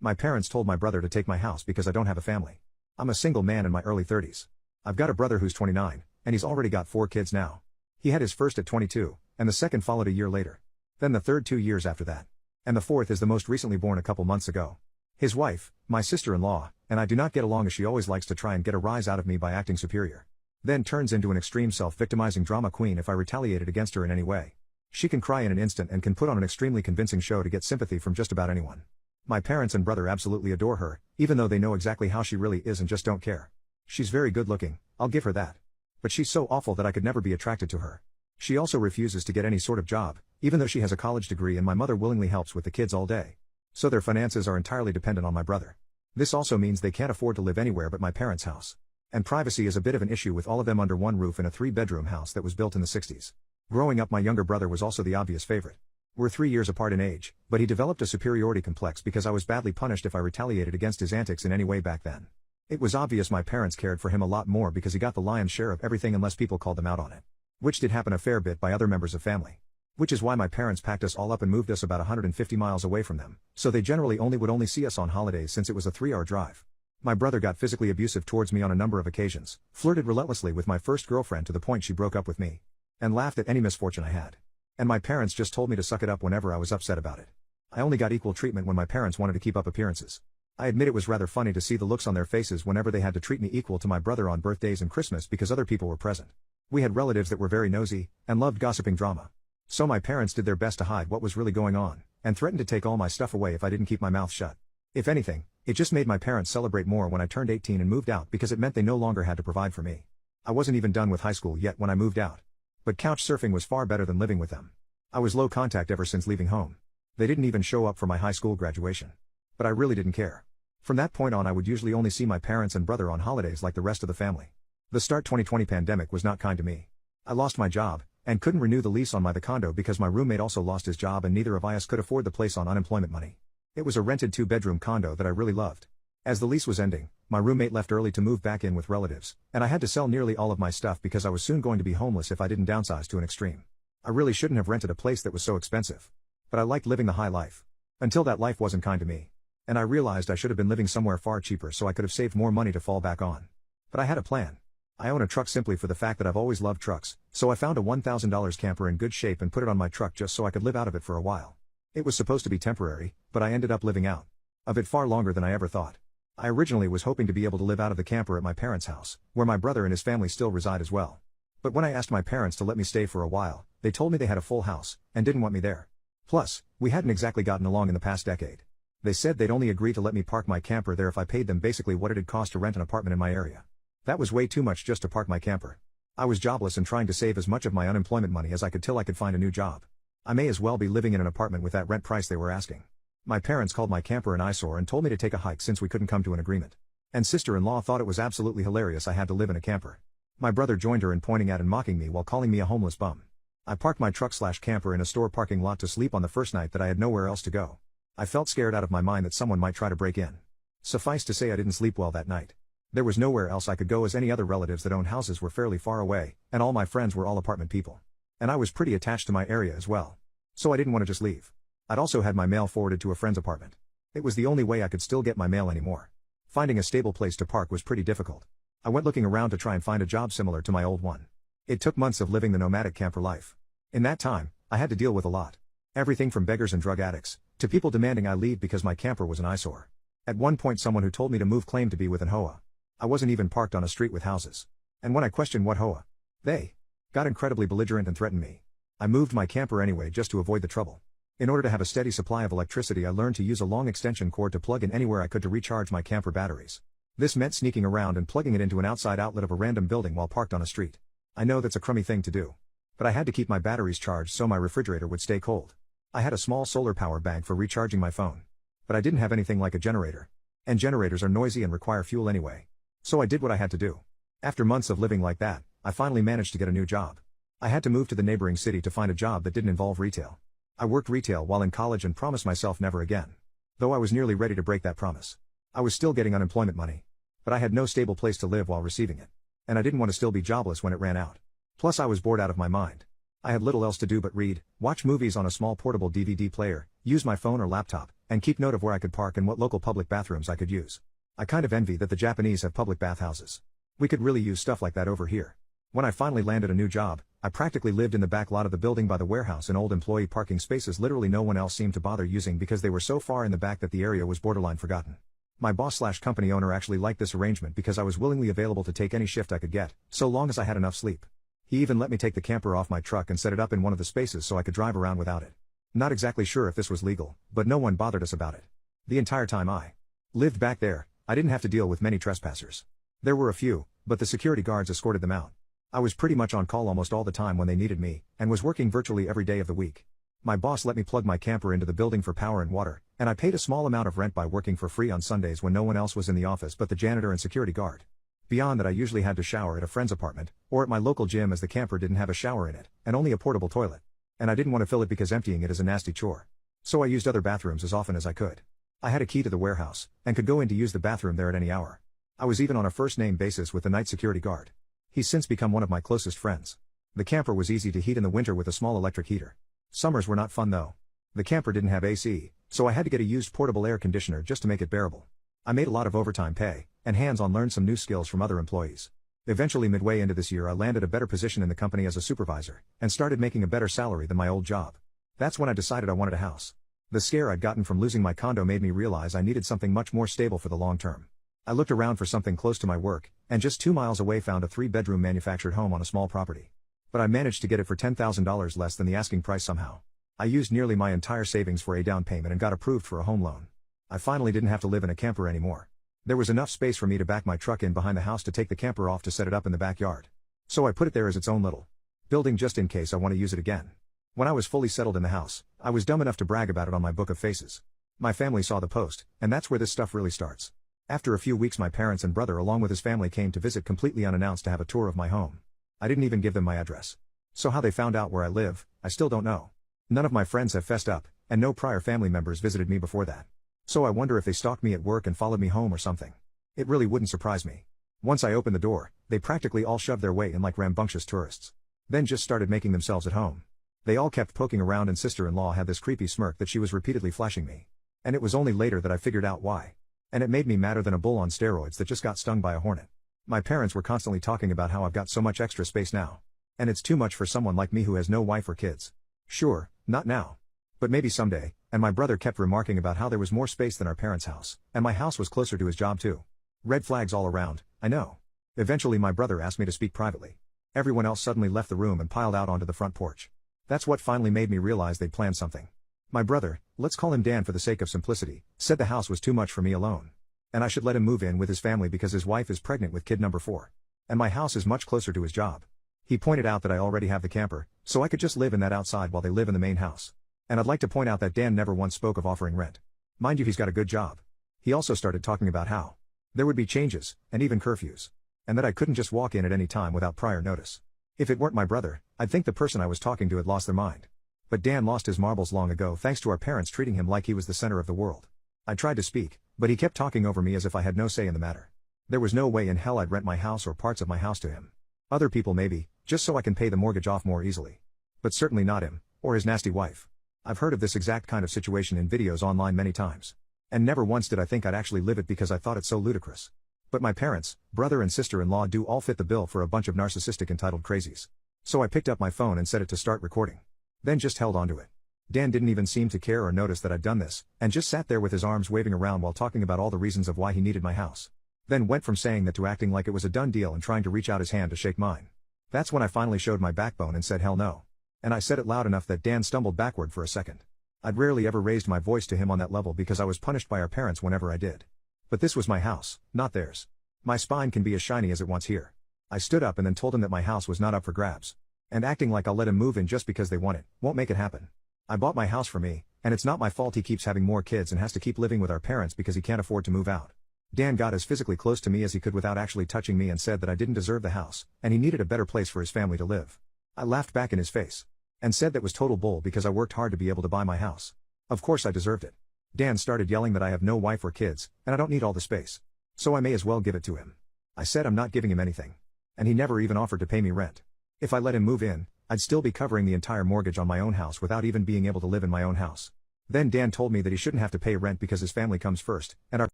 My parents told my brother to take my house because I don't have a family. I'm a single man in my early 30s. I've got a brother who's 29, and he's already got 4 kids now. He had his first at 22, and the second followed a year later. Then the third 2 years after that. And the fourth is the most recently born a couple months ago. His wife, my sister-in-law, and I do not get along as she always likes to try and get a rise out of me by acting superior. Then turns into an extreme self-victimizing drama queen if I retaliated against her in any way. She can cry in an instant and can put on an extremely convincing show to get sympathy from just about anyone. My parents and brother absolutely adore her, even though they know exactly how she really is and just don't care. She's very good looking, I'll give her that. But she's so awful that I could never be attracted to her. She also refuses to get any sort of job, even though she has a college degree, and my mother willingly helps with the kids all day. So their finances are entirely dependent on my brother. This also means they can't afford to live anywhere but my parents' house. And privacy is a bit of an issue with all of them under one roof in a 3-bedroom house that was built in the 60s. Growing up, my younger brother was also the obvious favorite. We're 3 years apart in age, but he developed a superiority complex because I was badly punished if I retaliated against his antics in any way back then. It was obvious my parents cared for him a lot more because he got the lion's share of everything unless people called them out on it. Which did happen a fair bit by other members of family. Which is why my parents packed us all up and moved us about 150 miles away from them, so they generally would see us on holidays since it was a 3-hour drive. My brother got physically abusive towards me on a number of occasions, flirted relentlessly with my first girlfriend to the point she broke up with me, and laughed at any misfortune I had. And my parents just told me to suck it up whenever I was upset about it. I only got equal treatment when my parents wanted to keep up appearances. I admit it was rather funny to see the looks on their faces whenever they had to treat me equal to my brother on birthdays and Christmas because other people were present. We had relatives that were very nosy, and loved gossiping drama. So my parents did their best to hide what was really going on, and threatened to take all my stuff away if I didn't keep my mouth shut. If anything, it just made my parents celebrate more when I turned 18 and moved out because it meant they no longer had to provide for me. I wasn't even done with high school yet when I moved out. But couch surfing was far better than living with them. I was low contact ever since leaving home. They didn't even show up for my high school graduation. But I really didn't care. From that point on, I would usually only see my parents and brother on holidays like the rest of the family. The start 2020 pandemic was not kind to me. I lost my job, and couldn't renew the lease on the condo because my roommate also lost his job and neither of us could afford the place on unemployment money. It was a rented 2-bedroom condo that I really loved. As the lease was ending, my roommate left early to move back in with relatives, and I had to sell nearly all of my stuff because I was soon going to be homeless if I didn't downsize to an extreme. I really shouldn't have rented a place that was so expensive. But I liked living the high life. Until that life wasn't kind to me. And I realized I should have been living somewhere far cheaper so I could have saved more money to fall back on. But I had a plan. I own a truck simply for the fact that I've always loved trucks, so I found a $1,000 camper in good shape and put it on my truck just so I could live out of it for a while. It was supposed to be temporary, but I ended up living out of it far longer than I ever thought. I originally was hoping to be able to live out of the camper at my parents' house, where my brother and his family still reside as well. But when I asked my parents to let me stay for a while, they told me they had a full house, and didn't want me there. Plus, we hadn't exactly gotten along in the past decade. They said they'd only agree to let me park my camper there if I paid them basically what it'd cost to rent an apartment in my area. That was way too much just to park my camper. I was jobless and trying to save as much of my unemployment money as I could till I could find a new job. I may as well be living in an apartment with that rent price they were asking. My parents called my camper an eyesore and told me to take a hike since we couldn't come to an agreement. And sister-in-law thought it was absolutely hilarious I had to live in a camper. My brother joined her in pointing at and mocking me while calling me a homeless bum. I parked my truck/camper in a store parking lot to sleep on the first night that I had nowhere else to go. I felt scared out of my mind that someone might try to break in. Suffice to say I didn't sleep well that night. There was nowhere else I could go as any other relatives that owned houses were fairly far away, and all my friends were all apartment people. And I was pretty attached to my area as well. So I didn't want to just leave. I'd also had my mail forwarded to a friend's apartment. It was the only way I could still get my mail anymore. Finding a stable place to park was pretty difficult. I went looking around to try and find a job similar to my old one. It took months of living the nomadic camper life. In that time, I had to deal with a lot. Everything from beggars and drug addicts, to people demanding I leave because my camper was an eyesore. At one point someone who told me to move claimed to be with an HOA. I wasn't even parked on a street with houses. And when I questioned what HOA, they got incredibly belligerent and threatened me. I moved my camper anyway just to avoid the trouble. In order to have a steady supply of electricity, I learned to use a long extension cord to plug in anywhere I could to recharge my camper batteries. This meant sneaking around and plugging it into an outside outlet of a random building while parked on a street. I know that's a crummy thing to do. But I had to keep my batteries charged so my refrigerator would stay cold. I had a small solar power bank for recharging my phone. But I didn't have anything like a generator. And generators are noisy and require fuel anyway. So I did what I had to do. After months of living like that, I finally managed to get a new job. I had to move to the neighboring city to find a job that didn't involve retail. I worked retail while in college and promised myself never again. Though I was nearly ready to break that promise. I was still getting unemployment money. But I had no stable place to live while receiving it. And I didn't want to still be jobless when it ran out. Plus I was bored out of my mind. I had little else to do but read, watch movies on a small portable DVD player, use my phone or laptop, and keep note of where I could park and what local public bathrooms I could use. I kind of envy that the Japanese have public bathhouses. We could really use stuff like that over here. When I finally landed a new job, I practically lived in the back lot of the building by the warehouse in old employee parking spaces literally no one else seemed to bother using because they were so far in the back that the area was borderline forgotten. My boss/company owner actually liked this arrangement because I was willingly available to take any shift I could get, so long as I had enough sleep. He even let me take the camper off my truck and set it up in one of the spaces so I could drive around without it. Not exactly sure if this was legal, but no one bothered us about it. The entire time I lived back there, I didn't have to deal with many trespassers. There were a few, but the security guards escorted them out. I was pretty much on call almost all the time when they needed me, and was working virtually every day of the week. My boss let me plug my camper into the building for power and water, and I paid a small amount of rent by working for free on Sundays when no one else was in the office but the janitor and security guard. Beyond that, I usually had to shower at a friend's apartment, or at my local gym as the camper didn't have a shower in it, and only a portable toilet. And I didn't want to fill it because emptying it is a nasty chore. So I used other bathrooms as often as I could. I had a key to the warehouse, and could go in to use the bathroom there at any hour. I was even on a first-name basis with the night security guard. He's since become one of my closest friends. The camper was easy to heat in the winter with a small electric heater. Summers were not fun though. The camper didn't have AC, so I had to get a used portable air conditioner just to make it bearable. I made a lot of overtime pay, and hands-on learned some new skills from other employees. Eventually midway into this year I landed a better position in the company as a supervisor, and started making a better salary than my old job. That's when I decided I wanted a house. The scare I'd gotten from losing my condo made me realize I needed something much more stable for the long term. I looked around for something close to my work, and just 2 miles away found a 3-bedroom manufactured home on a small property. But I managed to get it for $10,000 less than the asking price somehow. I used nearly my entire savings for a down payment and got approved for a home loan. I finally didn't have to live in a camper anymore. There was enough space for me to back my truck in behind the house to take the camper off to set it up in the backyard. So I put it there as its own little building just in case I want to use it again. When I was fully settled in the house, I was dumb enough to brag about it on my book of faces. My family saw the post, and that's where this stuff really starts. After a few weeks my parents and brother along with his family came to visit completely unannounced to have a tour of my home. I didn't even give them my address. So how they found out where I live, I still don't know. None of my friends have fessed up, and no prior family members visited me before that. So I wonder if they stalked me at work and followed me home or something. It really wouldn't surprise me. Once I opened the door, they practically all shoved their way in like rambunctious tourists. Then just started making themselves at home. They all kept poking around and sister-in-law had this creepy smirk that she was repeatedly flashing me. And it was only later that I figured out why. And it made me madder than a bull on steroids that just got stung by a hornet. My parents were constantly talking about how I've got so much extra space now. And it's too much for someone like me who has no wife or kids. Sure, not now. But maybe someday, and my brother kept remarking about how there was more space than our parents' house, and my house was closer to his job too. Red flags all around, I know. Eventually my brother asked me to speak privately. Everyone else suddenly left the room and piled out onto the front porch. That's what finally made me realize they'd planned something. My brother, let's call him Dan for the sake of simplicity, said the house was too much for me alone. And I should let him move in with his family because his wife is pregnant with kid number 4. And my house is much closer to his job. He pointed out that I already have the camper, so I could just live in that outside while they live in the main house. And I'd like to point out that Dan never once spoke of offering rent. Mind you, he's got a good job. He also started talking about how there would be changes, and even curfews. And that I couldn't just walk in at any time without prior notice. If it weren't my brother, I'd think the person I was talking to had lost their mind. But Dan lost his marbles long ago thanks to our parents treating him like he was the center of the world. I tried to speak, but he kept talking over me as if I had no say in the matter. There was no way in hell I'd rent my house or parts of my house to him. Other people maybe, just so I can pay the mortgage off more easily. But certainly not him, or his nasty wife. I've heard of this exact kind of situation in videos online many times. And never once did I think I'd actually live it because I thought it so ludicrous. But my parents, brother and sister-in-law do all fit the bill for a bunch of narcissistic entitled crazies. So I picked up my phone and set it to start recording. Then just held onto it. Dan didn't even seem to care or notice that I'd done this, and just sat there with his arms waving around while talking about all the reasons of why he needed my house. Then went from saying that to acting like it was a done deal and trying to reach out his hand to shake mine. That's when I finally showed my backbone and said hell no. And I said it loud enough that Dan stumbled backward for a second. I'd rarely ever raised my voice to him on that level because I was punished by our parents whenever I did. But this was my house, not theirs. My spine can be as shiny as it wants here. I stood up and then told him that my house was not up for grabs. And acting like I'll let him move in just because they want it, won't make it happen. I bought my house for me, and it's not my fault he keeps having more kids and has to keep living with our parents because he can't afford to move out. Dan got as physically close to me as he could without actually touching me and said that I didn't deserve the house, and he needed a better place for his family to live. I laughed back in his face. And said that was total bull because I worked hard to be able to buy my house. Of course I deserved it. Dan started yelling that I have no wife or kids, and I don't need all the space. So I may as well give it to him. I said I'm not giving him anything. And he never even offered to pay me rent. If I let him move in, I'd still be covering the entire mortgage on my own house without even being able to live in my own house. Then Dan told me that he shouldn't have to pay rent because his family comes first, and our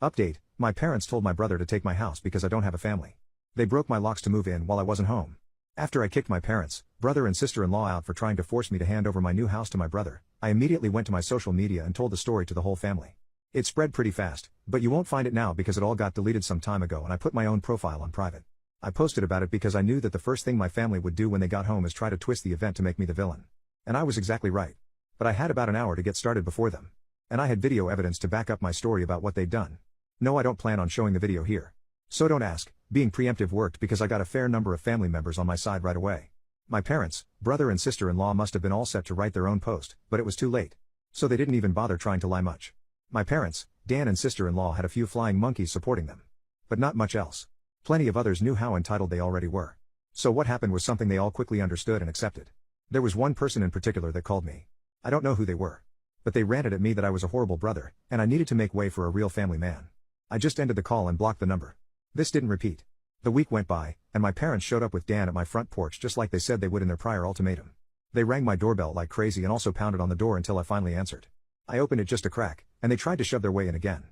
update, my parents told my brother to take my house because I don't have a family. They broke my locks to move in while I wasn't home. After I kicked my parents, brother and sister-in-law out for trying to force me to hand over my new house to my brother, I immediately went to my social media and told the story to the whole family. It spread pretty fast, but you won't find it now because it all got deleted some time ago and I put my own profile on private. I posted about it because I knew that the first thing my family would do when they got home is try to twist the event to make me the villain. And I was exactly right. But I had about an hour to get started before them. And I had video evidence to back up my story about what they'd done. No, I don't plan on showing the video here. So don't ask, being preemptive worked because I got a fair number of family members on my side right away. My parents, brother and sister-in-law must have been all set to write their own post, but it was too late. So they didn't even bother trying to lie much. My parents, Dan and sister-in-law had a few flying monkeys supporting them. But not much else. Plenty of others knew how entitled they already were. So what happened was something they all quickly understood and accepted. There was one person in particular that called me. I don't know who they were. But they ranted at me that I was a horrible brother, and I needed to make way for a real family man. I just ended the call and blocked the number. This didn't repeat. The week went by, and my parents showed up with Dan at my front porch just like they said they would in their prior ultimatum. They rang my doorbell like crazy and also pounded on the door until I finally answered. I opened it just a crack, and they tried to shove their way in again.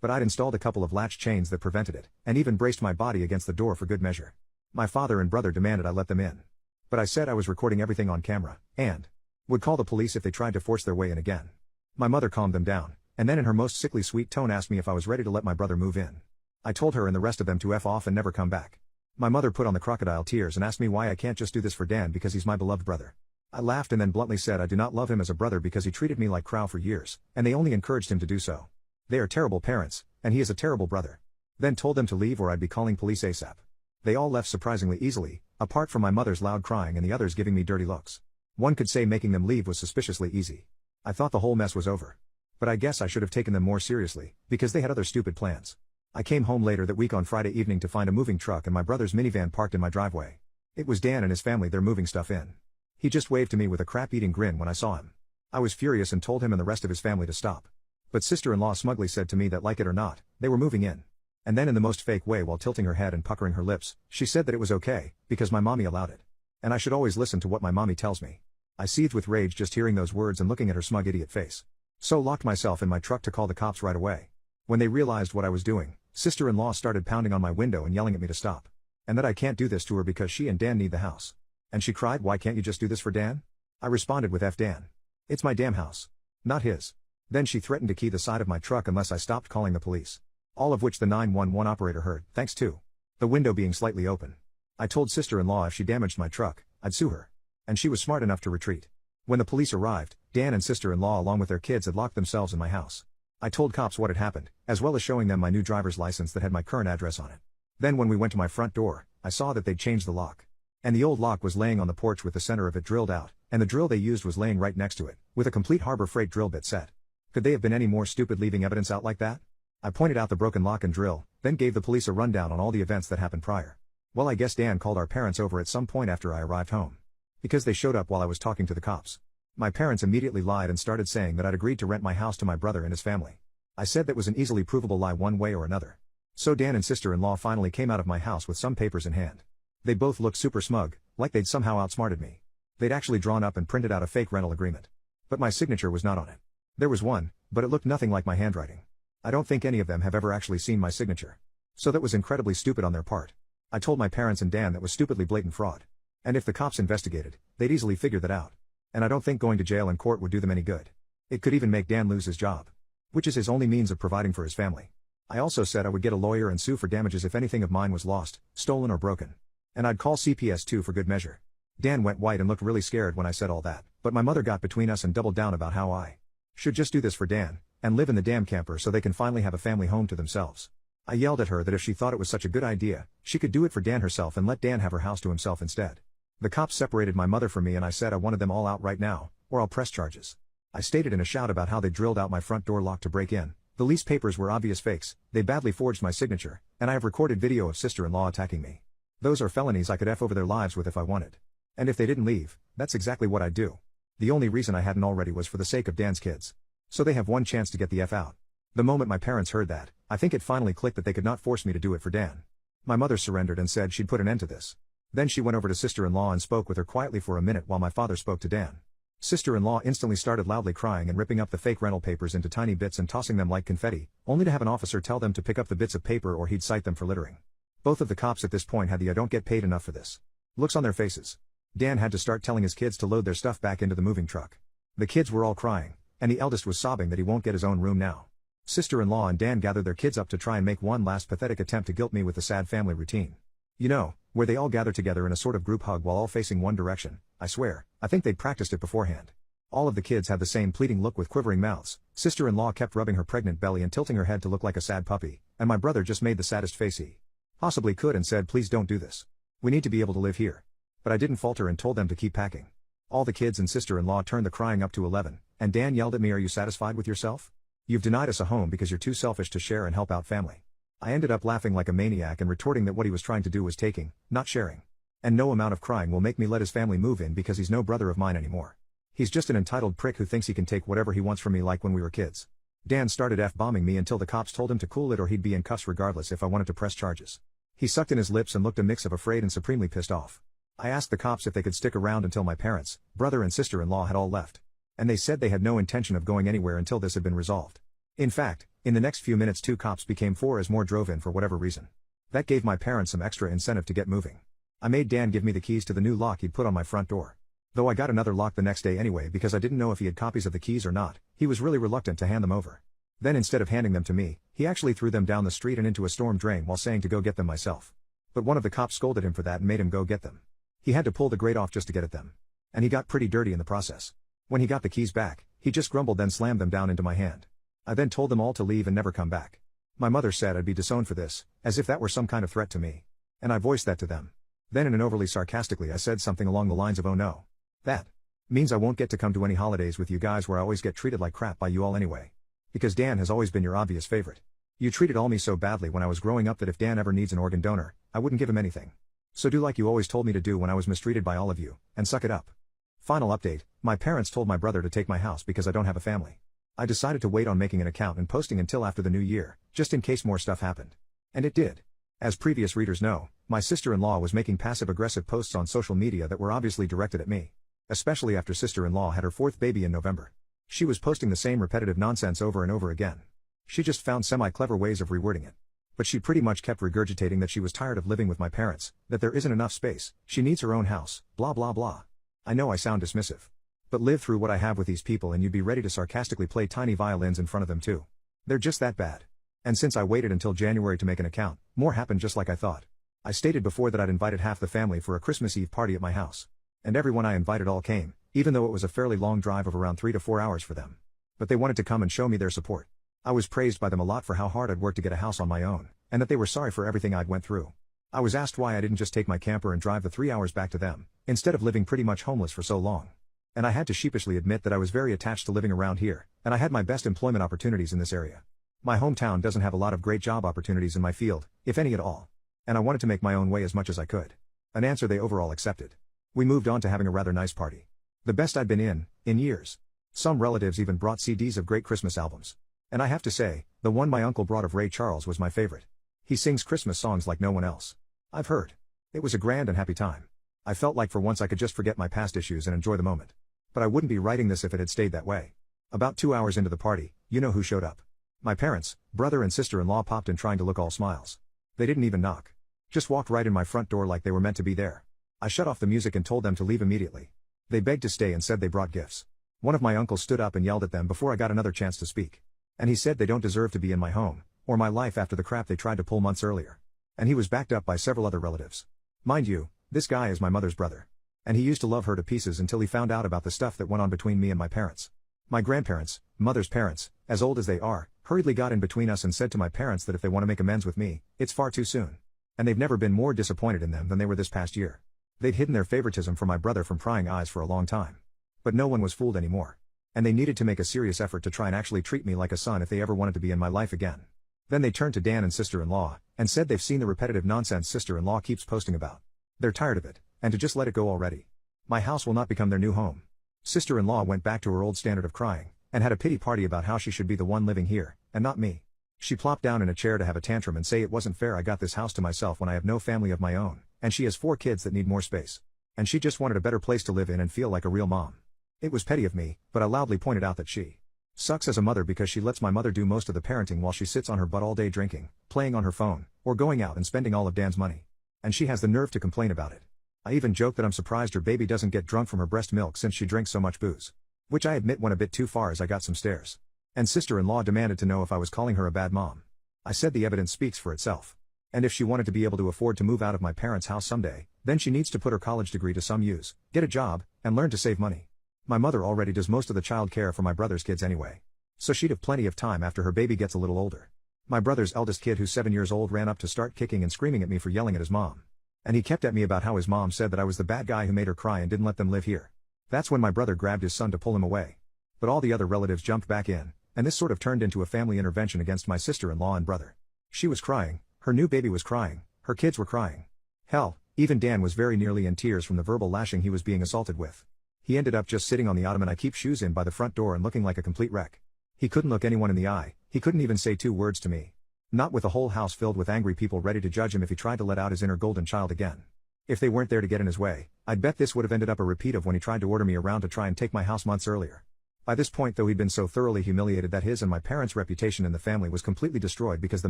But I'd installed a couple of latch chains that prevented it, and even braced my body against the door for good measure. My father and brother demanded I let them in. But I said I was recording everything on camera, and would call the police if they tried to force their way in again. My mother calmed them down, and then in her most sickly sweet tone asked me if I was ready to let my brother move in. I told her and the rest of them to F off and never come back. My mother put on the crocodile tears and asked me why I can't just do this for Dan because he's my beloved brother. I laughed and then bluntly said I do not love him as a brother because he treated me like crow for years, and they only encouraged him to do so. They are terrible parents, and he is a terrible brother. Then told them to leave or I'd be calling police ASAP. They all left surprisingly easily, apart from my mother's loud crying and the others giving me dirty looks. One could say making them leave was suspiciously easy. I thought the whole mess was over. But I guess I should have taken them more seriously, because they had other stupid plans. I came home later that week on Friday evening to find a moving truck and my brother's minivan parked in my driveway. It was Dan and his family there moving stuff in. He just waved to me with a crap-eating grin when I saw him. I was furious and told him and the rest of his family to stop. But sister-in-law smugly said to me that like it or not, they were moving in. And then in the most fake way while tilting her head and puckering her lips, she said that it was okay, because my mommy allowed it. And I should always listen to what my mommy tells me. I seethed with rage just hearing those words and looking at her smug idiot face. So locked myself in my truck to call the cops right away. When they realized what I was doing, sister-in-law started pounding on my window and yelling at me to stop. And that I can't do this to her because she and Dan need the house. And she cried, "Why can't you just do this for Dan?" I responded with F Dan. It's my damn house. Not his. Then she threatened to key the side of my truck unless I stopped calling the police. All of which the 911 operator heard, thanks to the window being slightly open. I told sister-in-law if she damaged my truck, I'd sue her. And she was smart enough to retreat. When the police arrived, Dan and sister-in-law along with their kids had locked themselves in my house. I told cops what had happened, as well as showing them my new driver's license that had my current address on it. Then when we went to my front door, I saw that they'd changed the lock. And the old lock was laying on the porch with the center of it drilled out, and the drill they used was laying right next to it, with a complete Harbor Freight drill bit set. Could they have been any more stupid leaving evidence out like that? I pointed out the broken lock and drill, then gave the police a rundown on all the events that happened prior. Well, I guess Dan called our parents over at some point after I arrived home. Because they showed up while I was talking to the cops. My parents immediately lied and started saying that I'd agreed to rent my house to my brother and his family. I said that was an easily provable lie one way or another. So Dan and sister-in-law finally came out of my house with some papers in hand. They both looked super smug, like they'd somehow outsmarted me. They'd actually drawn up and printed out a fake rental agreement. But my signature was not on it. There was one, but it looked nothing like my handwriting. I don't think any of them have ever actually seen my signature. So that was incredibly stupid on their part. I told my parents and Dan that was stupidly blatant fraud. And if the cops investigated, they'd easily figure that out. And I don't think going to jail and court would do them any good. It could even make Dan lose his job. Which is his only means of providing for his family. I also said I would get a lawyer and sue for damages if anything of mine was lost, stolen or broken. And I'd call CPS too for good measure. Dan went white and looked really scared when I said all that, but my mother got between us and doubled down about how I should just do this for Dan, and live in the damn camper so they can finally have a family home to themselves. I yelled at her that if she thought it was such a good idea, she could do it for Dan herself and let Dan have her house to himself instead. The cops separated my mother from me and I said I wanted them all out right now, or I'll press charges. I stated in a shout about how they drilled out my front door lock to break in. The lease papers were obvious fakes, they badly forged my signature, and I have recorded video of sister-in-law attacking me. Those are felonies I could F over their lives with if I wanted. And if they didn't leave, that's exactly what I'd do. The only reason I hadn't already was for the sake of Dan's kids. So they have one chance to get the F out. The moment my parents heard that, I think it finally clicked that they could not force me to do it for Dan. My mother surrendered and said she'd put an end to this. Then she went over to sister-in-law and spoke with her quietly for a minute while my father spoke to Dan. Sister-in-law instantly started loudly crying and ripping up the fake rental papers into tiny bits and tossing them like confetti, only to have an officer tell them to pick up the bits of paper or he'd cite them for littering. Both of the cops at this point had the "I don't get paid enough for this" looks on their faces. Dan had to start telling his kids to load their stuff back into the moving truck. The kids were all crying, and the eldest was sobbing that he won't get his own room now. Sister-in-law and Dan gathered their kids up to try and make one last pathetic attempt to guilt me with the sad family routine. You know, where they all gather together in a sort of group hug while all facing one direction. I swear, I think they'd practiced it beforehand. All of the kids had the same pleading look with quivering mouths. Sister-in-law kept rubbing her pregnant belly and tilting her head to look like a sad puppy, and my brother just made the saddest face he possibly could and said, "Please don't do this. We need to be able to live here." But I didn't falter and told them to keep packing. All the kids and sister-in-law turned the crying up to 11, and Dan yelled at me, "Are you satisfied with yourself? You've denied us a home because you're too selfish to share and help out family." I ended up laughing like a maniac and retorting that what he was trying to do was taking, not sharing. And no amount of crying will make me let his family move in because he's no brother of mine anymore. He's just an entitled prick who thinks he can take whatever he wants from me like when we were kids. Dan started F-bombing me until the cops told him to cool it or he'd be in cuffs regardless if I wanted to press charges. He sucked in his lips and looked a mix of afraid and supremely pissed off. I asked the cops if they could stick around until my parents, brother and sister-in-law had all left. And they said they had no intention of going anywhere until this had been resolved. In fact, in the next few minutes 2 cops became 4 as more drove in for whatever reason. That gave my parents some extra incentive to get moving. I made Dan give me the keys to the new lock he'd put on my front door. Though I got another lock the next day anyway because I didn't know if he had copies of the keys or not, he was really reluctant to hand them over. Then instead of handing them to me, he actually threw them down the street and into a storm drain while saying to go get them myself. But one of the cops scolded him for that and made him go get them. He had to pull the grate off just to get at them. And he got pretty dirty in the process. When he got the keys back, he just grumbled then slammed them down into my hand. I then told them all to leave and never come back. My mother said I'd be disowned for this, as if that were some kind of threat to me. And I voiced that to them. Then in an overly sarcastically I said something along the lines of, "Oh no. That means I won't get to come to any holidays with you guys where I always get treated like crap by you all anyway. Because Dan has always been your obvious favorite. You treated all me so badly when I was growing up that if Dan ever needs an organ donor, I wouldn't give him anything. So do like you always told me to do when I was mistreated by all of you, and suck it up." Final update, my parents told my brother to take my house because I don't have a family. I decided to wait on making an account and posting until after the new year, just in case more stuff happened. And it did. As previous readers know, my sister-in-law was making passive-aggressive posts on social media that were obviously directed at me. Especially after sister-in-law had her 4th baby in November. She was posting the same repetitive nonsense over and over again. She just found semi-clever ways of rewording it. But she pretty much kept regurgitating that she was tired of living with my parents, that there isn't enough space, she needs her own house, blah blah blah. I know I sound dismissive. But live through what I have with these people and you'd be ready to sarcastically play tiny violins in front of them too. They're just that bad. And since I waited until January to make an account, more happened just like I thought. I stated before that I'd invited half the family for a Christmas Eve party at my house. And everyone I invited all came, even though it was a fairly long drive of around 3 to 4 hours for them. But they wanted to come and show me their support. I was praised by them a lot for how hard I'd worked to get a house on my own, and that they were sorry for everything I'd went through. I was asked why I didn't just take my camper and drive the 3 hours back to them, instead of living pretty much homeless for so long. And I had to sheepishly admit that I was very attached to living around here, and I had my best employment opportunities in this area. My hometown doesn't have a lot of great job opportunities in my field, if any at all. And I wanted to make my own way as much as I could. An answer they overall accepted. We moved on to having a rather nice party. The best I'd been in years. Some relatives even brought CDs of great Christmas albums. And I have to say, the one my uncle brought of Ray Charles was my favorite. He sings Christmas songs like no one else I've heard. It was a grand and happy time. I felt like for once I could just forget my past issues and enjoy the moment. But I wouldn't be writing this if it had stayed that way. About 2 hours into the party, you know who showed up. My parents, brother and sister-in-law popped in trying to look all smiles. They didn't even knock. Just walked right in my front door like they were meant to be there. I shut off the music and told them to leave immediately. They begged to stay and said they brought gifts. One of my uncles stood up and yelled at them before I got another chance to speak. And he said they don't deserve to be in my home, or my life after the crap they tried to pull months earlier. And he was backed up by several other relatives. Mind you, this guy is my mother's brother. And he used to love her to pieces until he found out about the stuff that went on between me and my parents. My grandparents, mother's parents, as old as they are, hurriedly got in between us and said to my parents that if they want to make amends with me, it's far too soon. And they've never been more disappointed in them than they were this past year. They'd hidden their favoritism for my brother from prying eyes for a long time. But no one was fooled anymore. And they needed to make a serious effort to try and actually treat me like a son if they ever wanted to be in my life again. Then they turned to Dan and sister-in-law, and said they've seen the repetitive nonsense sister-in-law keeps posting about. They're tired of it, and to just let it go already. My house will not become their new home. Sister-in-law went back to her old standard of crying, and had a pity party about how she should be the one living here, and not me. She plopped down in a chair to have a tantrum and say it wasn't fair I got this house to myself when I have no family of my own, and she has 4 kids that need more space. And she just wanted a better place to live in and feel like a real mom. It was petty of me, but I loudly pointed out that she sucks as a mother because she lets my mother do most of the parenting while she sits on her butt all day drinking, playing on her phone, or going out and spending all of Dan's money. And she has the nerve to complain about it. I even joke that I'm surprised her baby doesn't get drunk from her breast milk since she drinks so much booze. Which I admit went a bit too far as I got some stares. And sister-in-law demanded to know if I was calling her a bad mom. I said the evidence speaks for itself. And if she wanted to be able to afford to move out of my parents' house someday, then she needs to put her college degree to some use, get a job, and learn to save money. My mother already does most of the child care for my brother's kids anyway. So she'd have plenty of time after her baby gets a little older. My brother's eldest kid, who's 7 years old, ran up to start kicking and screaming at me for yelling at his mom. And he kept at me about how his mom said that I was the bad guy who made her cry and didn't let them live here. That's when my brother grabbed his son to pull him away. But all the other relatives jumped back in, and this sort of turned into a family intervention against my sister-in-law and brother. She was crying, her new baby was crying, her kids were crying. Hell, even Dan was very nearly in tears from the verbal lashing he was being assaulted with. He ended up just sitting on the ottoman I keep shoes in by the front door and looking like a complete wreck. He couldn't look anyone in the eye, he couldn't even say 2 words to me. Not with a whole house filled with angry people ready to judge him if he tried to let out his inner golden child again. If they weren't there to get in his way, I'd bet this would have ended up a repeat of when he tried to order me around to try and take my house months earlier. By this point though, he'd been so thoroughly humiliated that his and my parents' reputation in the family was completely destroyed because the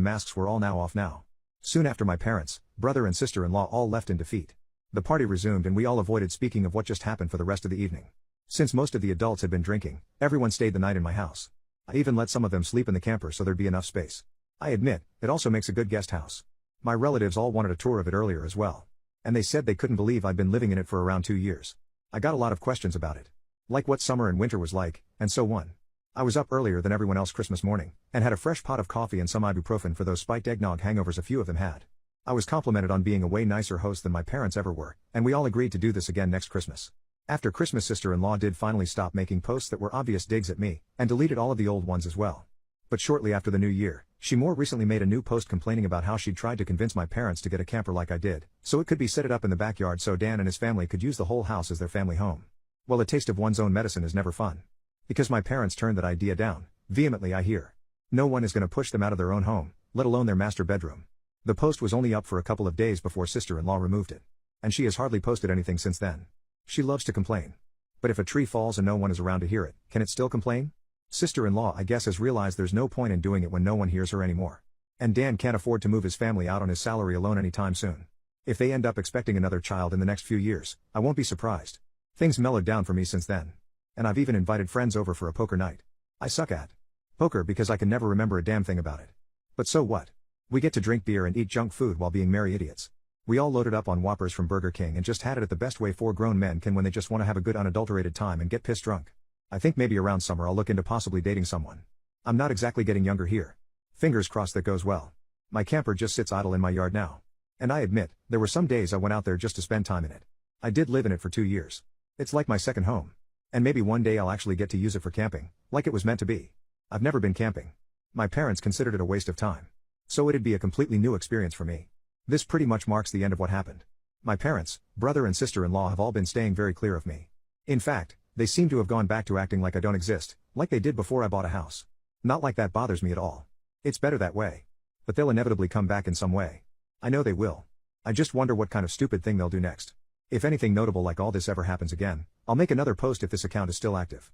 masks were all now off now. Soon after, my parents, brother and sister-in-law all left in defeat. The party resumed and we all avoided speaking of what just happened for the rest of the evening. Since most of the adults had been drinking, everyone stayed the night in my house. I even let some of them sleep in the camper so there'd be enough space. I admit, it also makes a good guest house. My relatives all wanted a tour of it earlier as well. And they said they couldn't believe I'd been living in it for around 2 years. I got a lot of questions about it. Like what summer and winter was like, and so on. I was up earlier than everyone else Christmas morning, and had a fresh pot of coffee and some ibuprofen for those spiked eggnog hangovers a few of them had. I was complimented on being a way nicer host than my parents ever were, and we all agreed to do this again next Christmas. After Christmas, sister-in-law did finally stop making posts that were obvious digs at me, and deleted all of the old ones as well. But shortly after the new year, she more recently made a new post complaining about how she'd tried to convince my parents to get a camper like I did, so it could be set it up in the backyard so Dan and his family could use the whole house as their family home. Well, a taste of one's own medicine is never fun. Because my parents turned that idea down, vehemently I hear. No one is going to push them out of their own home, let alone their master bedroom. The post was only up for a couple of days before sister-in-law removed it. And she has hardly posted anything since then. She loves to complain. But if a tree falls and no one is around to hear it, can it still complain? Sister-in-law, I guess, has realized there's no point in doing it when no one hears her anymore. And Dan can't afford to move his family out on his salary alone anytime soon. If they end up expecting another child in the next few years, I won't be surprised. Things mellowed down for me since then. And I've even invited friends over for a poker night. I suck at poker because I can never remember a damn thing about it. But so what? We get to drink beer and eat junk food while being merry idiots. We all loaded up on Whoppers from Burger King and just had it at the best way 4 grown men can when they just want to have a good unadulterated time and get pissed drunk. I think maybe around summer I'll look into possibly dating someone. I'm not exactly getting younger here. Fingers crossed that goes well. My camper just sits idle in my yard now. And I admit, there were some days I went out there just to spend time in it. I did live in it for 2 years. It's like my second home. And maybe one day I'll actually get to use it for camping, like it was meant to be. I've never been camping. My parents considered it a waste of time. So it'd be a completely new experience for me. This pretty much marks the end of what happened. My parents, brother and sister-in-law have all been staying very clear of me. In fact, they seem to have gone back to acting like I don't exist, like they did before I bought a house. Not like that bothers me at all. It's better that way. But they'll inevitably come back in some way. I know they will. I just wonder what kind of stupid thing they'll do next. If anything notable like all this ever happens again, I'll make another post if this account is still active.